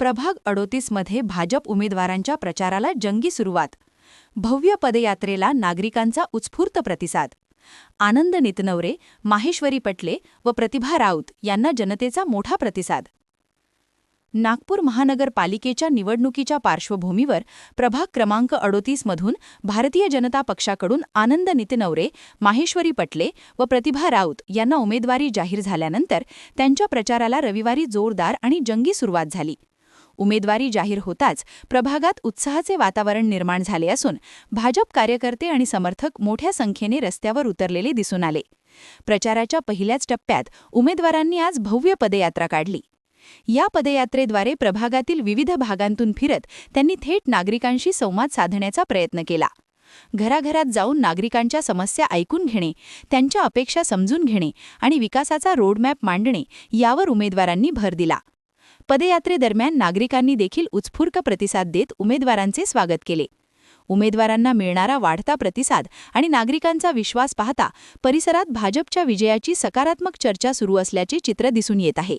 प्रभाग 38मध्ये भाजप उमेदवारांच्या प्रचाराला जंगी सुरुवात. भव्य पदयात्रेला नागरिकांचा उत्स्फूर्त प्रतिसाद. आनंद नितनवरे, माहेश्वरी पटले व प्रतिभा राऊत यांना जनतेचा मोठा प्रतिसाद. नागपूर महानगरपालिकेच्या निवडणुकीच्या पार्श्वभूमीवर प्रभाग क्रमांक 38मधून भारतीय जनता पक्षाकडून आनंद नितनवरे, माहेश्वरी पटले व प्रतिभा राऊत यांना उमेदवारी जाहीर झाल्यानंतर त्यांच्या प्रचाराला रविवारी जोरदार आणि जंगी सुरुवात झाली. उमेदवारी जाहीर होताच प्रभागात उत्साहाचे वातावरण निर्माण झाले असून भाजप कार्यकर्ते आणि समर्थक मोठ्या संख्येने रस्त्यावर उतरलेले दिसून आले. प्रचाराच्या पहिल्याच टप्प्यात उमेदवारांनी आज भव्य पदयात्रा काढली. या पदयात्रेद्वारे प्रभागातील विविध भागांतून फिरत त्यांनी थेट नागरिकांशी संवाद साधण्याचा प्रयत्न केला. घराघरात जाऊन नागरिकांच्या समस्या ऐकून घेणे, त्यांच्या अपेक्षा समजून घेणे आणि विकासाचा रोडमॅप मांडणे यावर उमेदवारांनी भर दिला. पदयात्रेदरम्यान नागरिकांनी देखील उत्स्फूर्त प्रतिसाद देत उमेदवारांचे स्वागत केले. उमेदवारांना मिळणारा वाढता प्रतिसाद आणि नागरिकांचा विश्वास पाहता परिसरात भाजपच्या विजयाची सकारात्मक चर्चा सुरू असल्याचे चित्र दिसून येत आहे.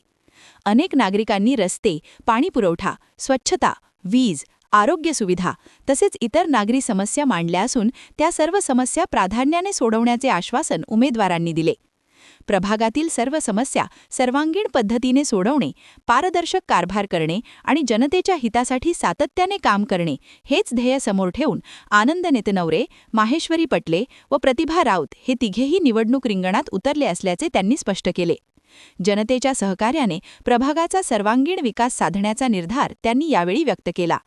अनेक नागरिकांनी रस्ते, पाणीपुरवठा, स्वच्छता, वीज, आरोग्य सुविधा तसेच इतर नागरी समस्या मांडल्या असून त्या सर्व समस्या प्राधान्याने सोडवण्याचे आश्वासन उमेदवारांनी दिले. प्रभागातील सर्व समस्या सर्वांगीण पद्धतीने सोडवणे, पारदर्शक कारभार करणे आणि जनतेच्या हितासाठी सातत्याने काम करणे हेच ध्येय समोर ठेवून आनंद नितनवरे, माहेश्वरी पटले व प्रतिभा राऊत हे तिघेही निवडणूक रिंगणात उतरले असल्याचे त्यांनी स्पष्ट केले. जनतेच्या सहकार्याने प्रभागाचा सर्वांगीण विकास साधण्याचा निर्धार त्यांनी यावेळी व्यक्त केला.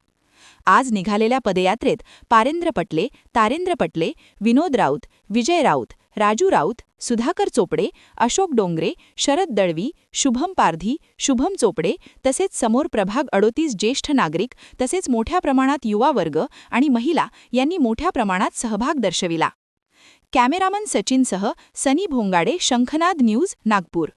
आज निघालेल्या पदयात्रेत पारेंद्र पटले, तारेंद्र पटले, विनोद राऊत, विजय राऊत, राजू राऊत, सुधाकर चोपडे, अशोक डोंगरे, शरद दळवी, शुभम पारधी, शुभम चोपडे तसेच समोर प्रभाग 38 ज्येष्ठ नागरिक तसेच मोठ्या प्रमाणात युवा वर्ग आणि महिला यांनी मोठ्या प्रमाणात सहभाग दर्शविला. कॅमेरामन सचिनसह सनी भोंगाडे, शंखनाद न्यूज, नागपूर.